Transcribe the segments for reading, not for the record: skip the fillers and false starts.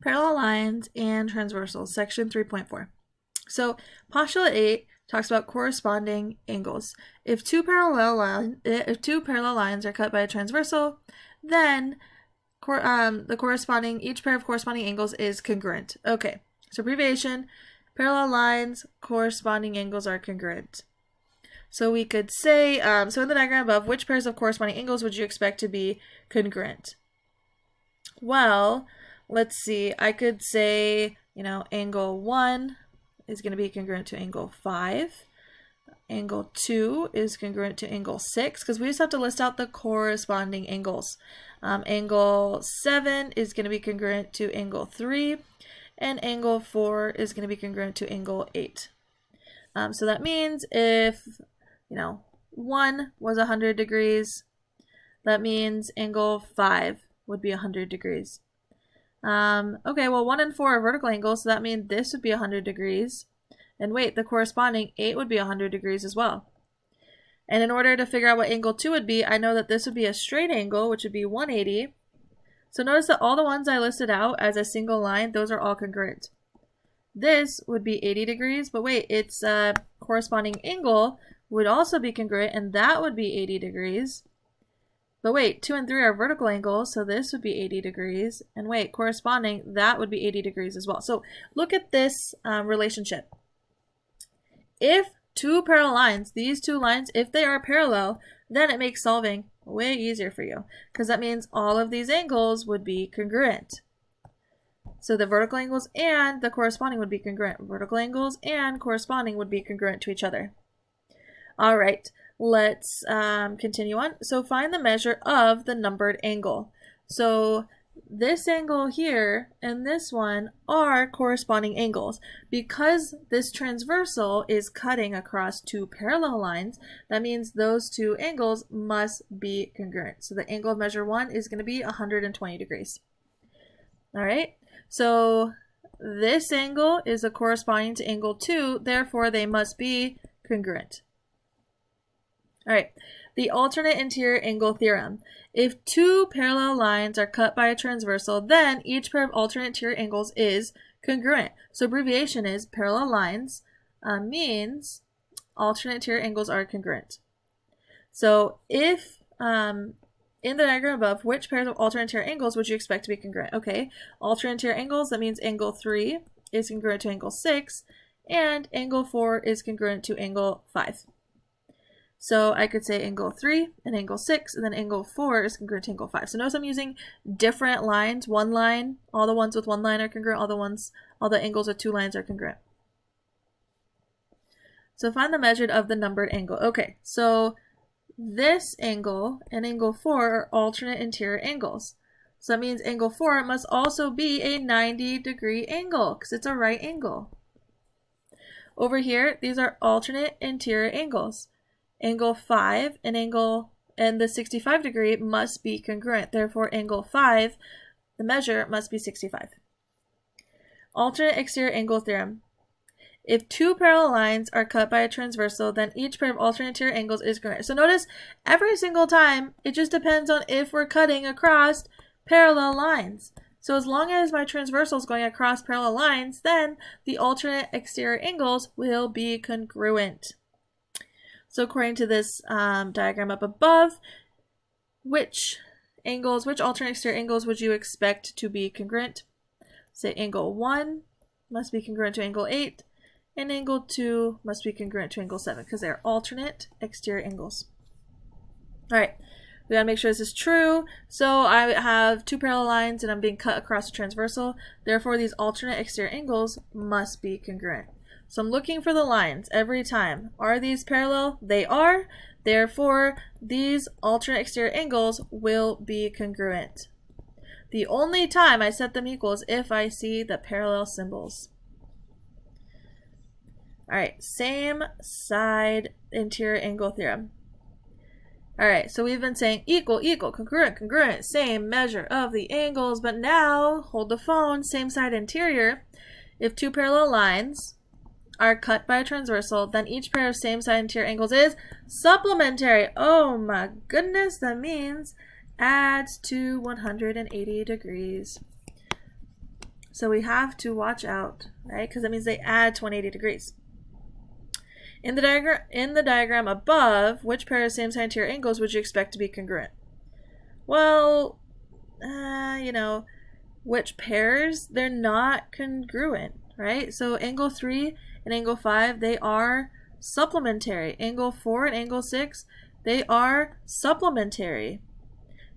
Parallel lines and transversals, section 3.4. So postulate 8 talks about corresponding angles. If two parallel lines are cut by a transversal, then each pair of corresponding angles is congruent. Okay, so abbreviation, parallel lines, corresponding angles are congruent. So we could say, so in the diagram above, which pairs of corresponding angles would you expect to be congruent? Well, let's see, I could say, angle 1 is going to be congruent to angle 5. Angle 2 is congruent to angle 6, because we just have to list out the corresponding angles. Angle 7 is going to be congruent to angle 3, and angle 4 is going to be congruent to angle 8. So that means if, 1 was 100 degrees, that means angle 5 would be 100 degrees. Okay, well 1 and 4 are vertical angles, so that means this would be 100 degrees. And wait, the corresponding 8 would be 100 degrees as well. And in order to figure out what angle 2 would be, I know that this would be a straight angle, which would be 180. So notice that all the ones I listed out as a single line, those are all congruent. This would be 80 degrees, but wait, its corresponding angle would also be congruent, and that would be 80 degrees. But wait, 2 and 3 are vertical angles, so this would be 80 degrees. And wait, corresponding, that would be 80 degrees as well. So look at this relationship. If two parallel lines, these two lines, if they are parallel, then it makes solving way easier for you, because that means all of these angles would be congruent. So the vertical angles and the corresponding would be congruent. Vertical angles and corresponding would be congruent to each other. All right, let's continue on. So find the measure of the numbered angle. So this angle here and this one are corresponding angles. Because this transversal is cutting across two parallel lines, that means those two angles must be congruent. So the angle of measure 1 is going to be 120 degrees. All right, so this angle is a corresponding to angle 2, therefore they must be congruent. All right, the alternate interior angle theorem. If two parallel lines are cut by a transversal, then each pair of alternate interior angles is congruent. So abbreviation is parallel lines means alternate interior angles are congruent. So if in the diagram above, which pairs of alternate interior angles would you expect to be congruent? Okay, alternate interior angles, that means angle 3 is congruent to angle 6, and angle 4 is congruent to angle 5. So I could say angle 3 and angle 6, and then angle 4 is congruent to angle 5. So notice I'm using different lines. One line, all the ones with one line are congruent, all the angles with two lines are congruent. So find the measure of the numbered angle. Okay, so this angle and angle 4 are alternate interior angles. So that means angle 4 must also be a 90-degree angle because it's a right angle. Over here, these are alternate interior angles. Angle 5 and the 65 degree must be congruent. Therefore, angle 5, the measure must be 65. Alternate exterior angle theorem. If two parallel lines are cut by a transversal, then each pair of alternate interior angles is congruent. So notice every single time, it just depends on if we're cutting across parallel lines. So as long as my transversal is going across parallel lines, then the alternate exterior angles will be congruent. So according to this diagram up above, which alternate exterior angles would you expect to be congruent? Say angle 1 must be congruent to angle 8, and angle 2 must be congruent to angle 7 because they're alternate exterior angles. All right, we gotta make sure this is true. So I have two parallel lines and I'm being cut across a transversal. Therefore, these alternate exterior angles must be congruent. So I'm looking for the lines every time. Are these parallel? They are. Therefore, these alternate exterior angles will be congruent. The only time I set them equal is if I see the parallel symbols. All right, same side interior angle theorem. All right, so we've been saying equal, congruent, congruent, same measure of the angles, but now, hold the phone, same side interior. If two parallel lines are cut by a transversal, then each pair of same side interior angles is supplementary. Oh my goodness, that means adds to 180 degrees. So we have to watch out, right? Because that means they add to 180 degrees. In the diagram above, which pair of same side interior angles would you expect to be congruent? Well, you know, which pairs? They're not congruent, right? So angle 3 and angle 5, they are supplementary. Angle 4 and angle 6, they are supplementary.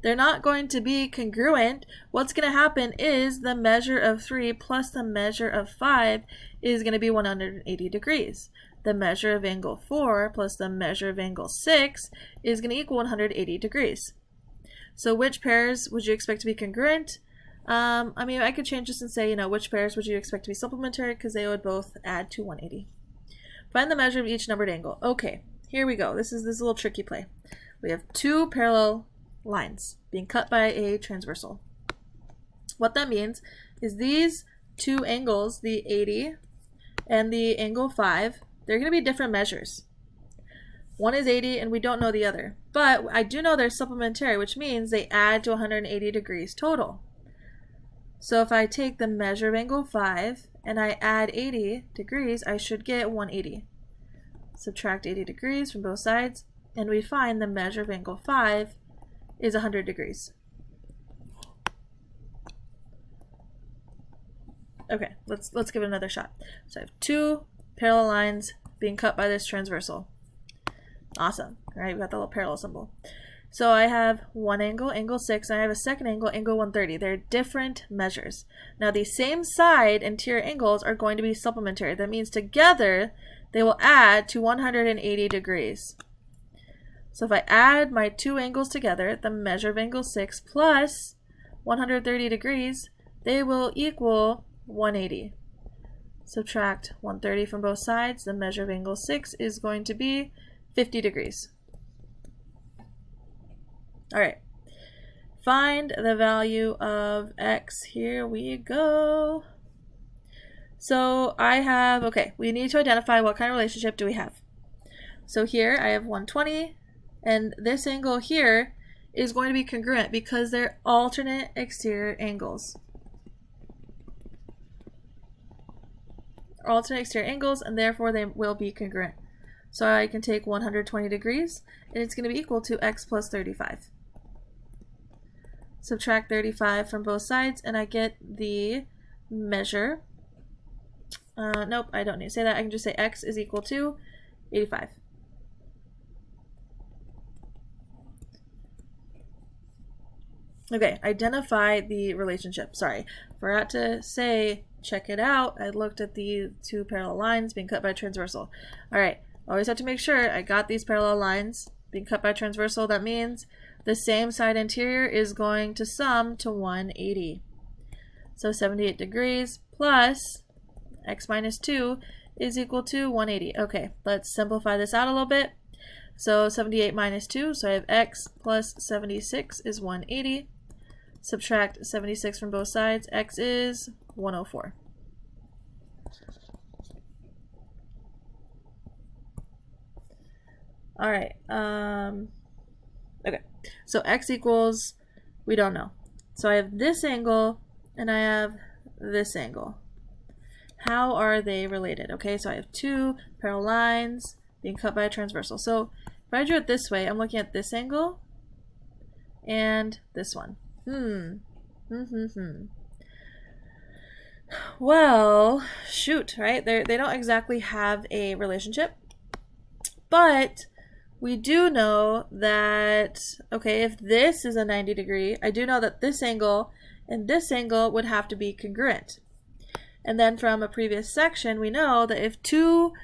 They're not going to be congruent. What's going to happen is the measure of 3 plus the measure of 5 is going to be 180 degrees. The measure of angle 4 plus the measure of angle 6 is going to equal 180 degrees. So which pairs would you expect to be congruent? I mean, I could change this and say, you know, which pairs would you expect to be supplementary, because they would both add to 180. Find the measure of each numbered angle. Okay, here we go. This is this little tricky play. We have two parallel lines being cut by a transversal. What that means is these two angles, the 80 and the angle 5, they're going to be different measures. One is 80 and we don't know the other, but I do know they're supplementary, which means they add to 180 degrees total. So if I take the measure of angle 5 and I add 80 degrees, I should get 180. Subtract 80 degrees from both sides, and we find the measure of angle 5 is 100 degrees. Okay, let's give it another shot. So I have two parallel lines being cut by this transversal. Awesome. All right, we got the little parallel symbol. So I have one angle, angle 6, and I have a second angle, angle 130. They're different measures. Now the same side interior angles are going to be supplementary. That means together they will add to 180 degrees. So if I add my two angles together, the measure of angle 6 plus 130 degrees, they will equal 180. Subtract 130 from both sides, the measure of angle 6 is going to be 50 degrees. All right, find the value of x. Here we go. So I have, okay, we need to identify what kind of relationship do we have. So here I have 120, and this angle here is going to be congruent because they're alternate exterior angles. Alternate exterior angles, and therefore they will be congruent. So I can take 120 degrees, and it's going to be equal to x plus 35. Subtract 35 from both sides, and I get the measure. Nope, I don't need to say that. I can just say x is equal to 85. Okay, identify the relationship. Sorry, forgot to say, check it out. I looked at the two parallel lines being cut by transversal. All right, always have to make sure I got these parallel lines being cut by transversal. That means the same side interior is going to sum to 180. So 78 degrees plus x minus 2 is equal to 180. Okay, let's simplify this out a little bit. So 78 minus 2, so I have x plus 76 is 180. Subtract 76 from both sides, x is 104. All right, okay, so x equals, we don't know. So I have this angle and I have this angle. How are they related? Okay, so I have two parallel lines being cut by a transversal. So if I drew it this way, I'm looking at this angle and this one. Well, shoot, right? They don't exactly have a relationship, but we do know that, okay, if this is a 90 degree, I do know that this angle and this angle would have to be congruent. And then from a previous section, we know that if two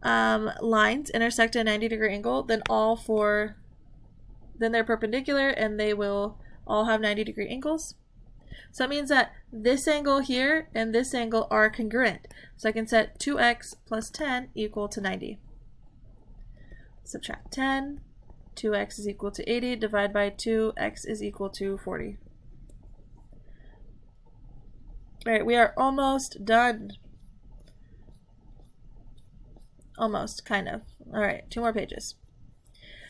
lines intersect at a 90 degree angle, then they're perpendicular and they will all have 90 degree angles. So that means that this angle here and this angle are congruent. So I can set 2x plus 10 equal to 90. Subtract 10, 2x is equal to 80, divide by 2, x is equal to 40. All right, we are almost done. Almost, kind of. All right, 2 more pages.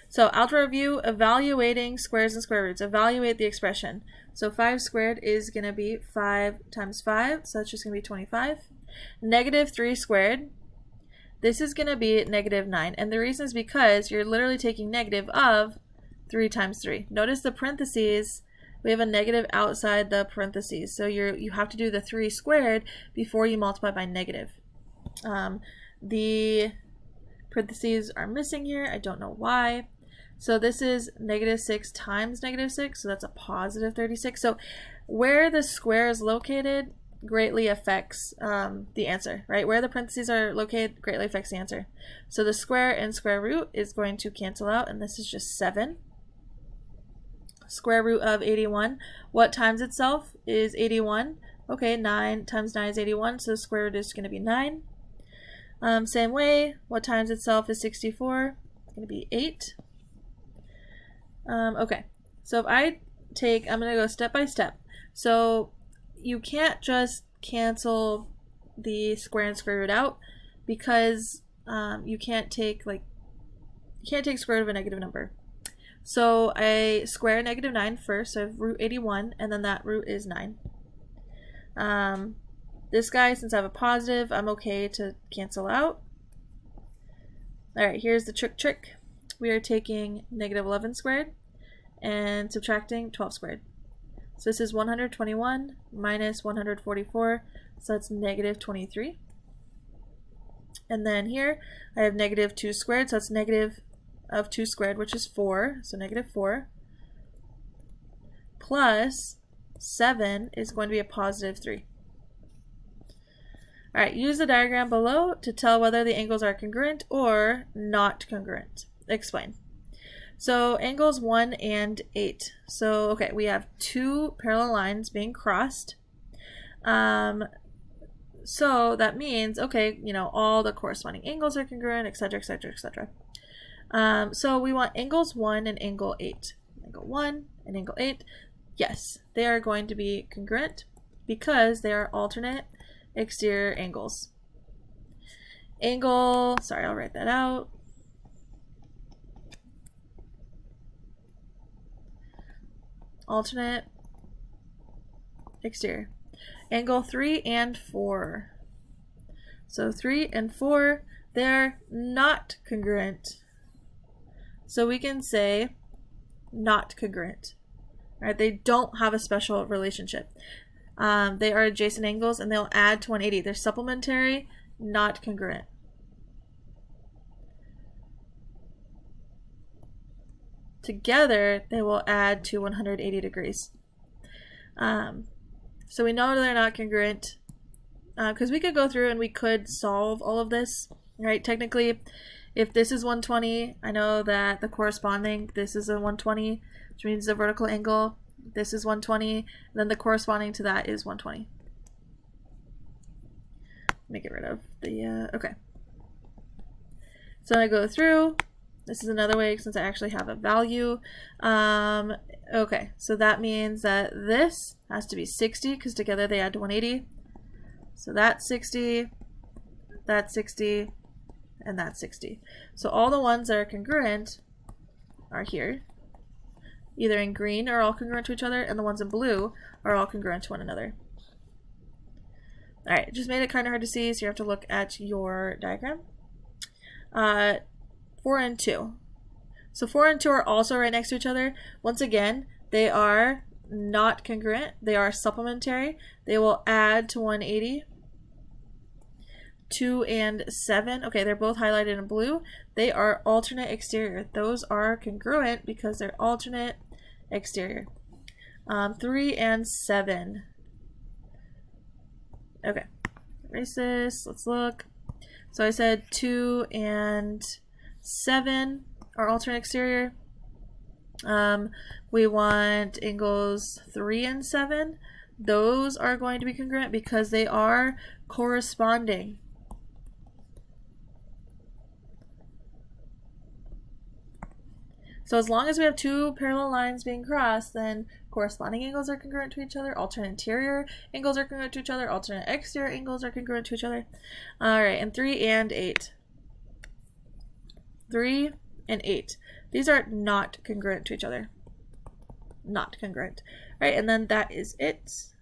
So algebra review, evaluating squares and square roots. Evaluate the expression. So 5 squared is going to be 5 times 5, so that's just going to be 25. Negative 3 squared, this is going to be negative 9. And the reason is because you're literally taking negative of 3 times 3. Notice the parentheses, we have a negative outside the parentheses. So you have to do the 3 squared before you multiply by negative. The parentheses are missing here. I don't know why. So this is negative 6 times negative 6, so that's a positive 36. So where the square is located greatly affects the answer, right? Where the parentheses are located greatly affects the answer. So the square and square root is going to cancel out, and this is just 7. Square root of 81. What times itself is 81? Okay, 9 times 9 is 81, so the square root is going to be 9. Same way, what times itself is 64? It's going to be 8. Okay, so if I'm going to go step by step. So you can't just cancel the square and square root out because you can't take square root of a negative number. So I square negative 9 first, so I have root 81, and then that root is 9. This guy, since I have a positive, I'm okay to cancel out. Alright, here's the trick. We are taking negative 11 squared and subtracting 12 squared. So this is 121 minus 144, so that's negative 23. And then here I have negative 2 squared, so that's negative of 2 squared, which is 4, so negative 4, plus 7 is going to be a positive 3. Alright, use the diagram below to tell whether the angles are congruent or not congruent. Explain. So angles 1 and 8. So, okay, we have 2 parallel lines being crossed. So that means, okay, all the corresponding angles are congruent, etc., etc., etc. So we want angles 1 and angle 8. Angle 1 and angle 8. Yes, they are going to be congruent because they are alternate exterior angles. I'll write that out. Alternate exterior. Angle 3 and 4. So 3 and 4, they're not congruent. So we can say not congruent. Right? They don't have a special relationship. They are adjacent angles and they'll add to 180. They're supplementary, not congruent. Together, they will add to 180 degrees. So we know they're not congruent because we could go through and we could solve all of this, right? Technically, if this is 120, I know that the corresponding, this is a 120, which means the vertical angle, this is 120, and then the corresponding to that is 120. Let me get rid of the, okay. So I go through. This is another way since I actually have a value. Okay, so that means that this has to be 60 because together they add to 180. So that's 60, that's 60, and that's 60. So all the ones that are congruent are here. Either in green are all congruent to each other, and the ones in blue are all congruent to one another. Alright, just made it kind of hard to see, so you have to look at your diagram. 4 and 2. So 4 and 2 are also right next to each other. Once again, they are not congruent. They are supplementary. They will add to 180. 2 and 7. Okay, they're both highlighted in blue. They are alternate exterior. Those are congruent because they're alternate exterior. 3 and 7. Okay, erase this. Let's look. So I said 2 and 7 are alternate exterior. We want angles 3 and 7. Those are going to be congruent because they are corresponding. So as long as we have 2 parallel lines being crossed, then corresponding angles are congruent to each other, alternate interior angles are congruent to each other, alternate exterior angles are congruent to each other. Alright, and 3 and 8. 3 and 8. These are not congruent to each other. Not congruent. All right, and then that is it.